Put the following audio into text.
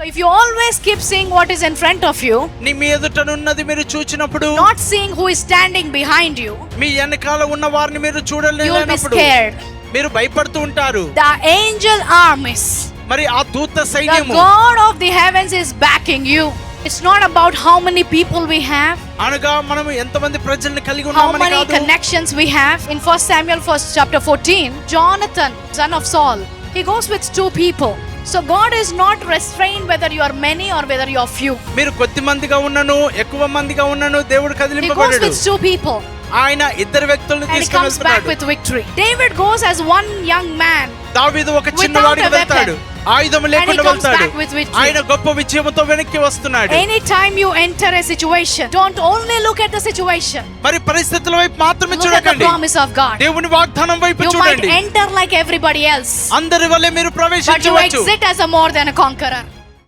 if you always keep seeing what is in front of you, నీ మీ ఎదుటనున్నది మీరు చూచినప్పుడు, not seeing who is standing behind you, మీ వెనకాల ఉన్న వారిని మీరు you will be చూడలేనప్పుడు scared. మీరు భయపడుతూ ఉంటారు. The angel armies, మరి ఆ దూత the సైన్యము, God of the heavens is backing you. It's not about how many people we have, అనగా మనం ఎంతమంది ప్రజల్ని కలిగి how ఉన్నామని many కాదు. connections we have. In 1 Samuel 1 chapter 14, Jonathan, son of Saul, he goes with 2 people. So God is not restrained whether you are many or whether you are few. మీరు కొద్ది మందిగా ఉన్నను ఎక్కువ మందిగా ఉన్నను దేవుడు He goes కదిలింపబడడు. with 2 people ఆయన ఇద్దరు వ్యక్తులను and he తీసుకొని comes back వెళ్తున్నాడు. with victory. David goes as one young man. దావీదు ఒక Without చిన్నవాడిగా a weapon. వెళ్తాడు, ఆయుధం And he లేకుండా comes వెళ్తాడు. back with victory. ఆయన గొప్ప విజయంతో వెనక్కి వస్తున్నాడు. Anytime you enter a situation, don't only look at the situation. మరి పరిస్థితుల వైపు మాత్రమే Look at the చూడకండి, promise of God. దేవుని వాగ్దానం వైపు You might చూడండి. enter like everybody else, అందరి వల్లే మీరు but you ప్రవేశించవచ్చు, exit as a more than a conqueror.